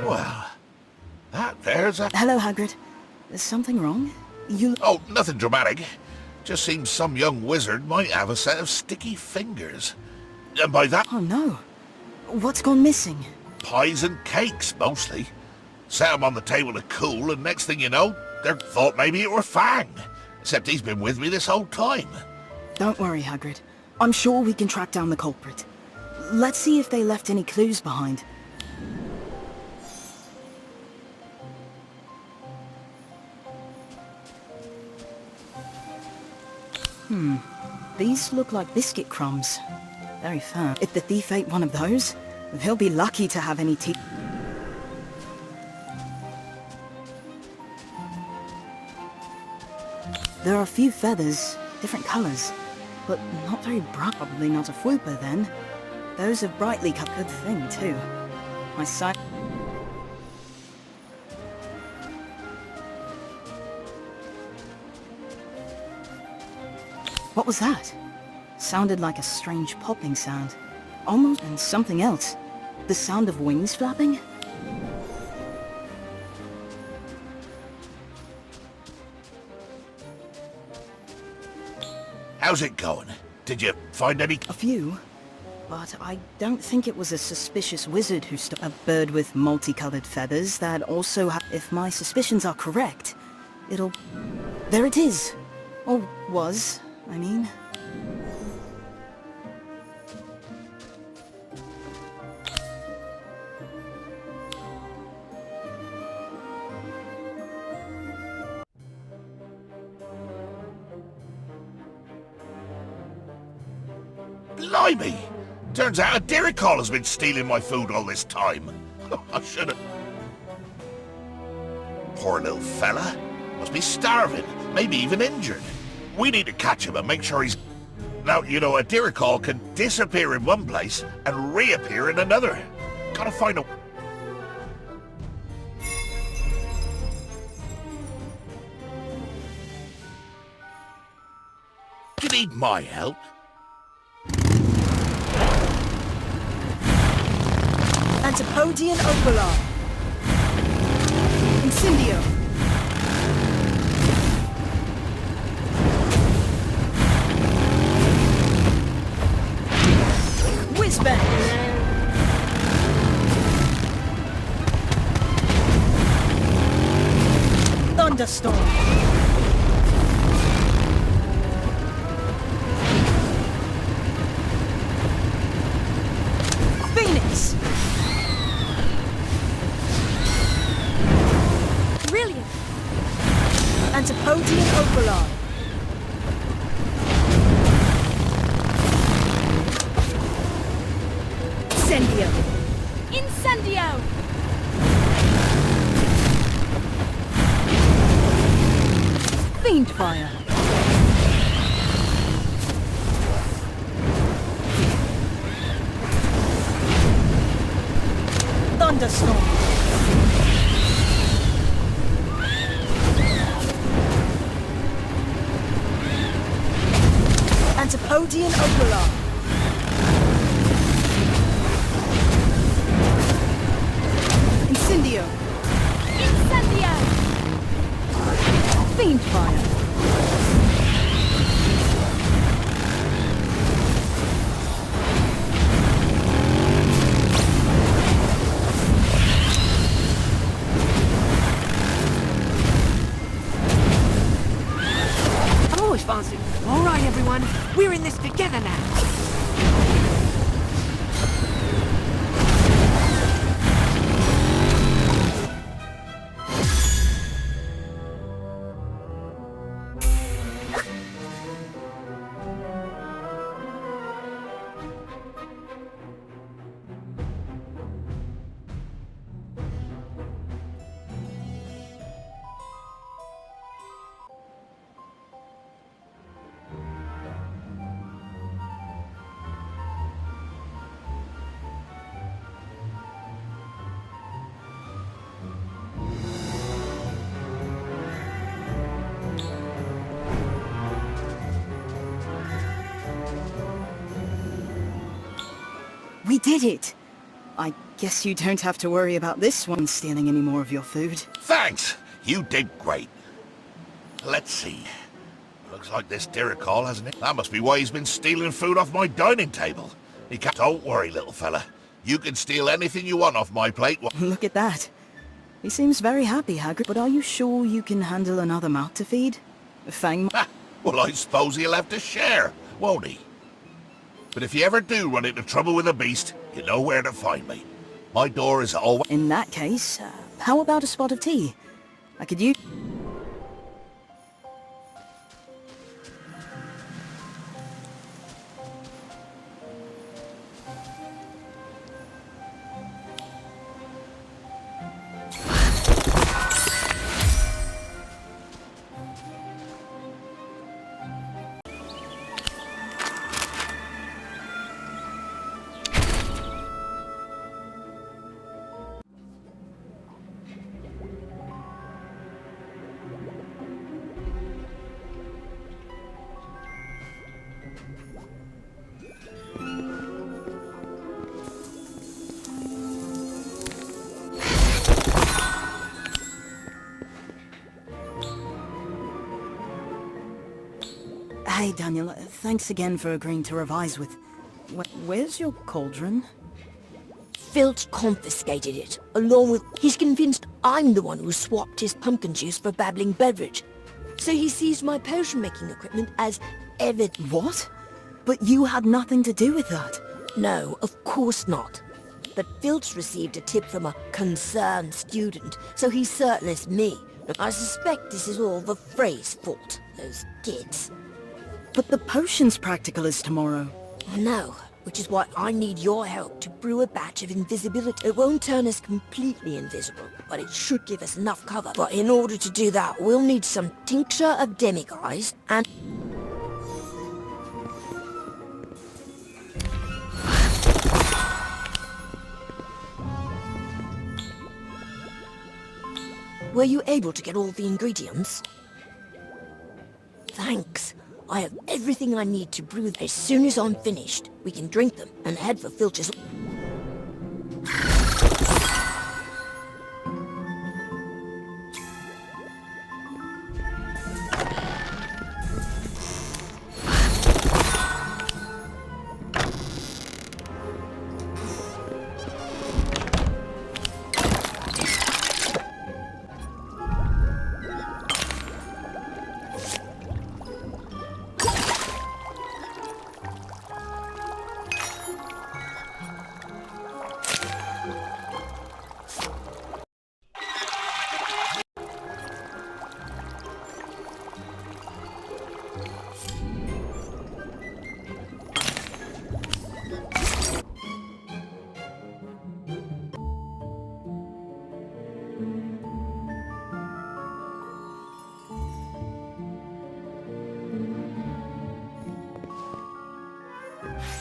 Well, that there's a... Hello, Hagrid. Is something wrong? You... Oh, nothing dramatic. Just seems some young wizard might have a set of sticky fingers. And by that... Oh, no. What's gone missing? Pies and cakes, mostly. Set 'em on the table to cool, and next thing you know, they thought maybe it were Fang. Except he's been with me this whole time. Don't worry, Hagrid. I'm sure we can track down the culprit. Let's see if they left any clues behind. These look like biscuit crumbs. Very firm. If the thief ate one of those, he'll be lucky to have any teeth. There are a few feathers, different colors, but not very bright. Probably not a fwooper then. Those are brightly cut. Good thing too. My sight. What was that? Sounded like a strange popping sound. Almost, and something else. The sound of wings flapping? How's it going? Did you find any... A few. But I don't think it was a suspicious wizard who stole a bird with multicolored feathers that also if my suspicions are correct, it'll... There it is! Or was, I mean. Blimey! Turns out a Diricol has been stealing my food all this time. I should've... Poor little fella. Must be starving, maybe even injured. We need to catch him and make sure he's... Now, you know, a Diricol can disappear in one place and reappear in another. Gotta find a... You need my help? Antipodian Opalar. Incendio. Whizbang. Thunderstorm. Phoenix. Brilliant. Antipodian Opalar. Incendio. Incendio. Fiendfire. Thunderstorm. Antipodian Opalar. Incendio. Incendio. Fiendfire. I'm always fancy. All right, everyone. We're in this together now. We did it! I guess you don't have to worry about this one stealing any more of your food. Thanks! You did great. Let's see. Looks like this Diricall, hasn't it? That must be why he's been stealing food off my dining table. He can't... Don't worry, little fella. You can steal anything you want off my plate. Look at that. He seems very happy, Hagrid, but are you sure you can handle another mouth to feed? Fang... Well, I suppose he'll have to share, won't he? But if you ever do run into trouble with a beast, you know where to find me. My door is always... In that case, how about a spot of tea? I could use... Hey, Daniel, thanks again for agreeing to revise with... Where's your cauldron? Filch confiscated it, along with... He's convinced I'm the one who swapped his pumpkin juice for babbling beverage. So he seized my potion-making equipment as evidence. What? But you had nothing to do with that. No, of course not. But Filch received a tip from a concerned student, so he certain it's me. I suspect this is all the Frey's fault, those kids. But the potion's practical is tomorrow. No, which is why I need your help to brew a batch of invisibility. It won't turn us completely invisible, but it should give us enough cover. But in order to do that, we'll need some tincture of demiguise and... Were you able to get all the ingredients? Thanks. I have everything I need to brew. As soon as I'm finished, we can drink them and head for Filch's...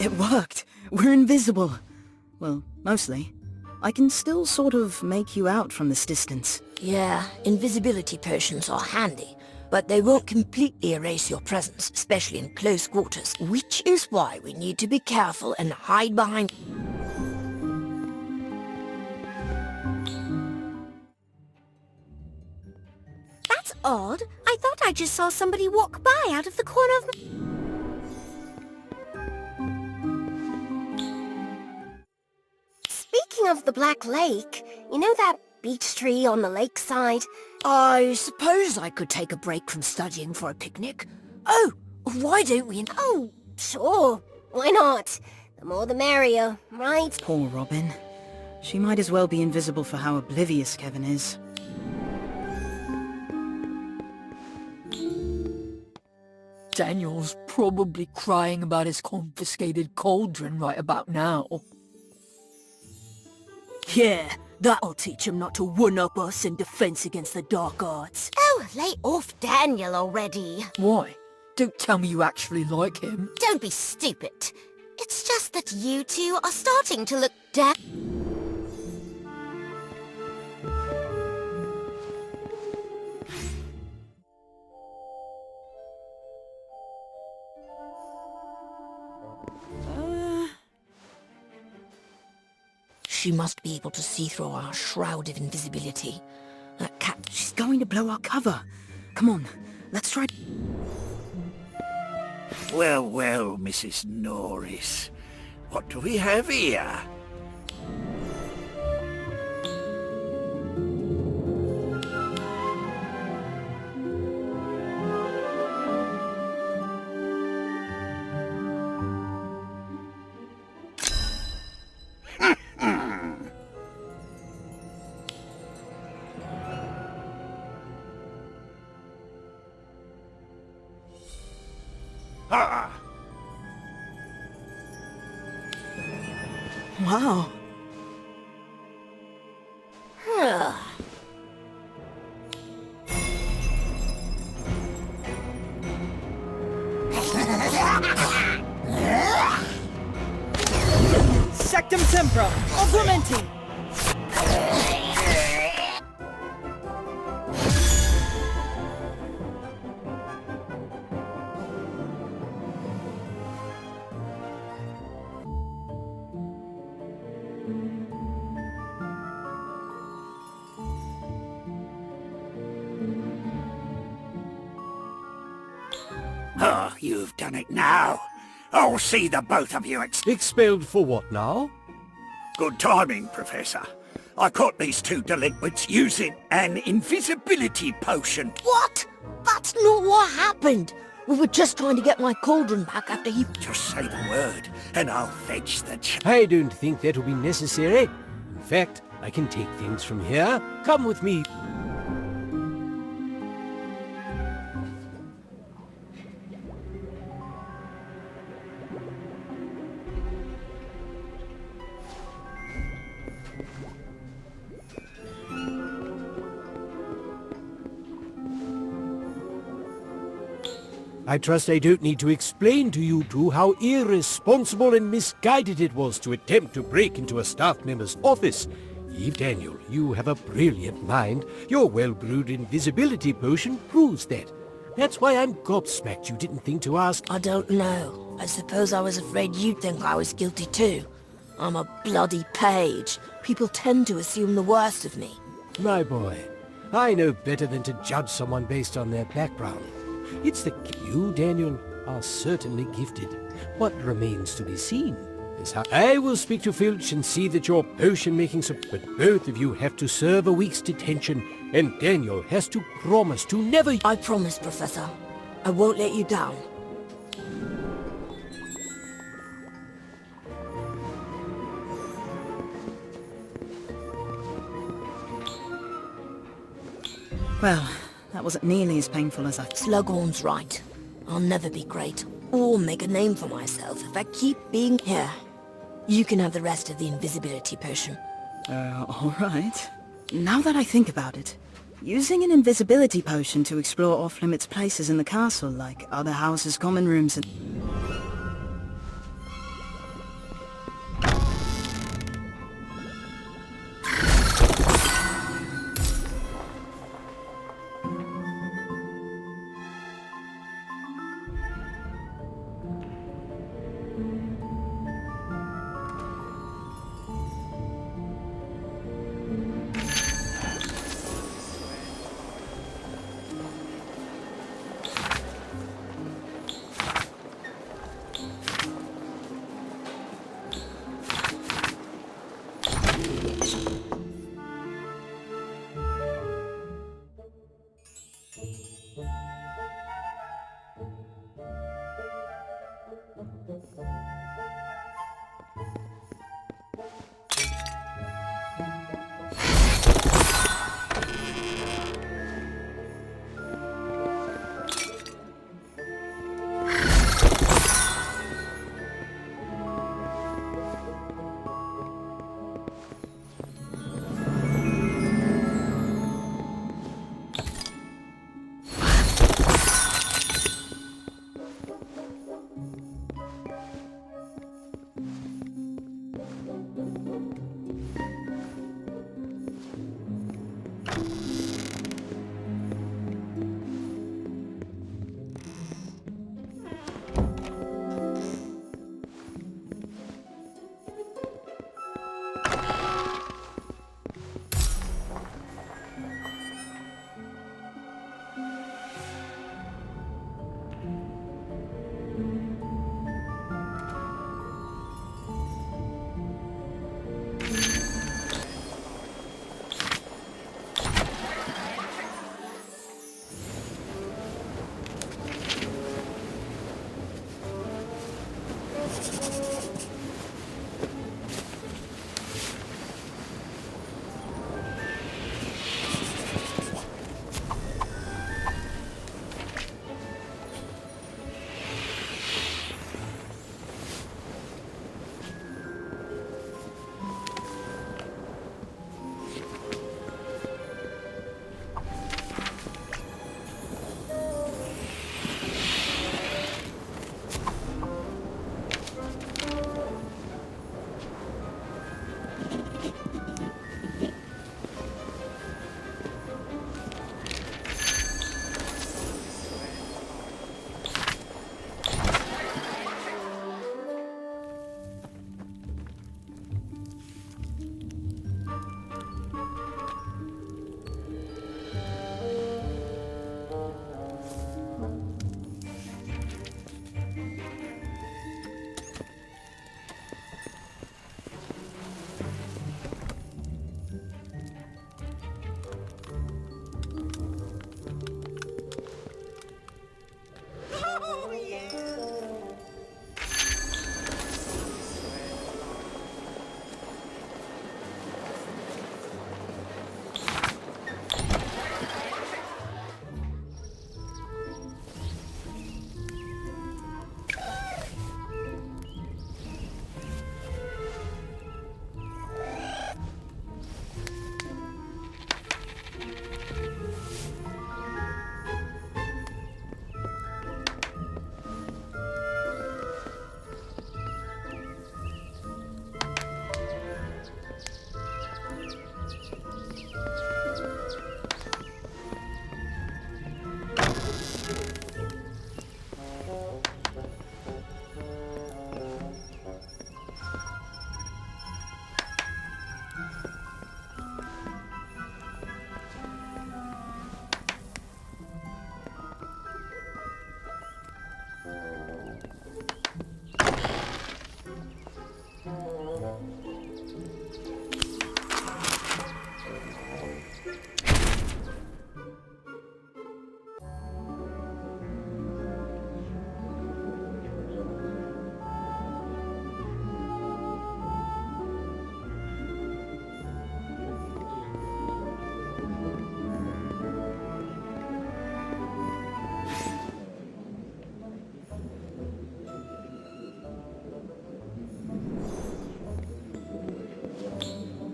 It worked! We're invisible! Well, mostly. I can still sort of make you out from this distance. Yeah, invisibility potions are handy, but they won't completely erase your presence, especially in close quarters, which is why we need to be careful and hide behind... That's odd. I thought I just saw somebody walk by out of the corner of... Speaking of the Black Lake, you know that beech tree on the lakeside? I suppose I could take a break from studying for a picnic. Oh, why don't we... Oh, sure. Why not? The more the merrier, right? Poor Robin. She might as well be invisible for how oblivious Kevin is. Daniel's probably crying about his confiscated cauldron right about now. Yeah, that'll teach him not to one-up us in defense against the dark arts. Oh, lay off Daniel already. Why? Don't tell me you actually like him. Don't be stupid. It's just that you two are starting to look dead. She must be able to see through our shroud of invisibility. That cat... She's going to blow our cover. Come on, let's try... Well, well, Mrs. Norris. What do we have here? Wow. Sectum Sempra, augmenting! Oh, you've done it now. I'll see the both of you Expelled for what now? Good timing, Professor. I caught these two delinquents using an invisibility potion. What? That's not what happened. We were just trying to get my cauldron back after he... Just say the word, and I'll fetch the I don't think that will be necessary. In fact, I can take things from here. Come with me. I trust I don't need to explain to you two how irresponsible and misguided it was to attempt to break into a staff member's office. Eve Daniel, you have a brilliant mind. Your well-brewed invisibility potion proves that. That's why I'm gobsmacked you didn't think to ask. I don't know. I suppose I was afraid you'd think I was guilty too. I'm a bloody page. People tend to assume the worst of me. My boy, I know better than to judge someone based on their background. It's the... You, Daniel, are certainly gifted. What remains to be seen is how... I will speak to Filch and see that your potion-making... But both of you have to serve a week's detention, and Daniel has to promise to never... I promise, Professor. I won't let you down. Well, that wasn't nearly as painful as I... Slughorn's right. I'll never be great, or make a name for myself if I keep being here. You can have the rest of the invisibility potion. Alright. Now that I think about it, using an invisibility potion to explore off-limits places in the castle, like other houses, common rooms and...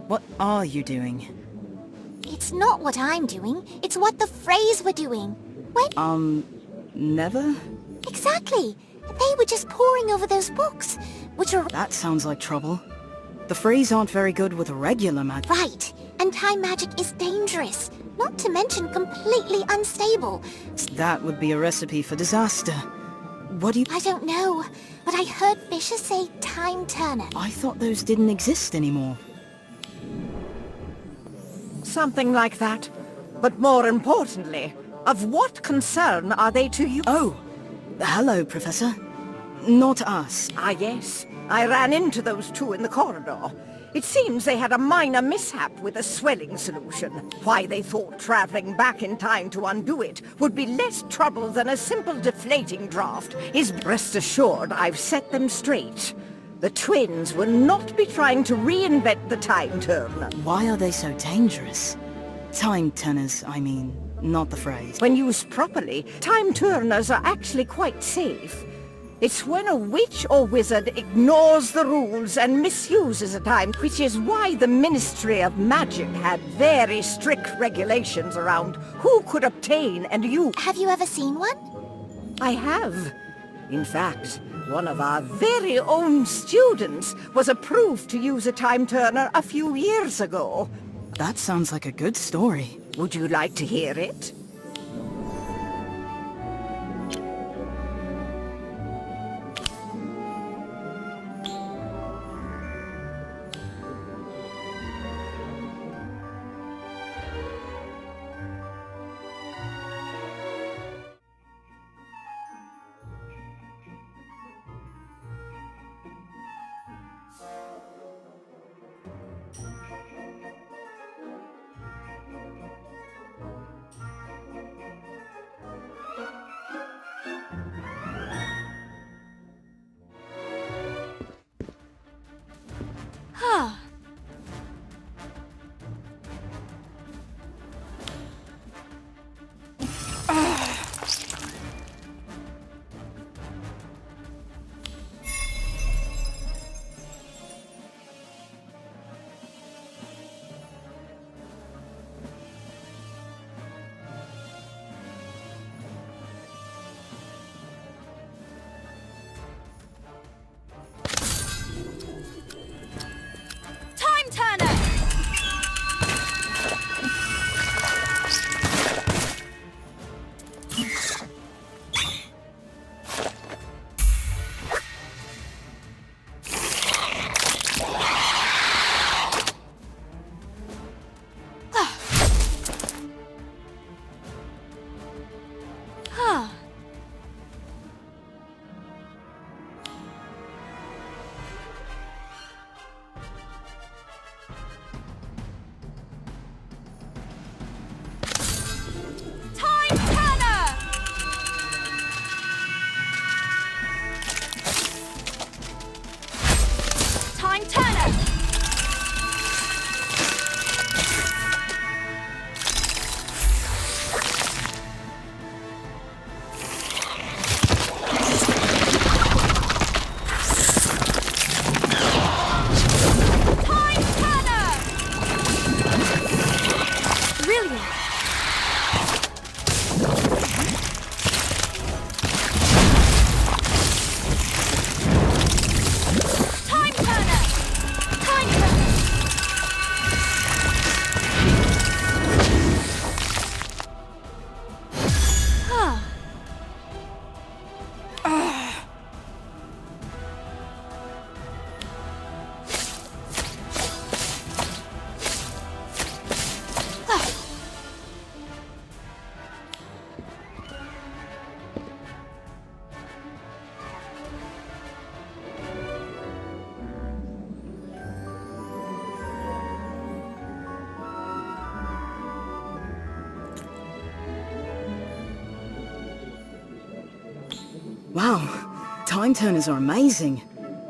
What are you doing? It's not what I'm doing, it's what the Freys were doing. When... Never? Exactly! They were just poring over those books, which are... That sounds like trouble. The Freys aren't very good with regular magic. Right, and time magic is dangerous, not to mention completely unstable. That would be a recipe for disaster. What do you... I don't know, but I heard Fisher say time turner. I thought those didn't exist anymore. Something like that. But more importantly, of what concern are they to you? Oh, hello, Professor. Not us. Ah, yes. I ran into those two in the corridor. It seems they had a minor mishap with a swelling solution. Why they thought traveling back in time to undo it would be less trouble than a simple deflating draft is... Rest assured, I've set them straight. The twins will not be trying to reinvent the time turner. Why are they so dangerous? Time turners, I mean, not the phrase. When used properly, time turners are actually quite safe. It's when a witch or wizard ignores the rules and misuses a time, which is why the Ministry of Magic had very strict regulations around who could obtain and use. Have you ever seen one? I have. In fact, one of our very own students was approved to use a time turner a few years ago. That sounds like a good story. Would you like to hear it? Wow, time turners are amazing.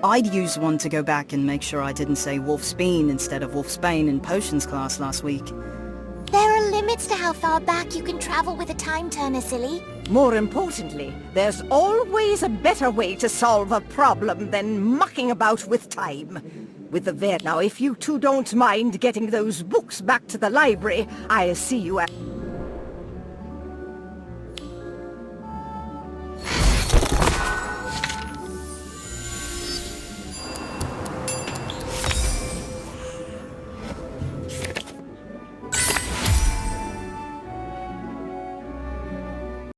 I'd use one to go back and make sure I didn't say Wolf's Bean instead of Wolf's Bane in potions class last week. There are limits to how far back you can travel with a time turner, silly. More importantly, there's always a better way to solve a problem than mucking about with time. with the Now, if you two don't mind getting those books back to the library, I'll see you at...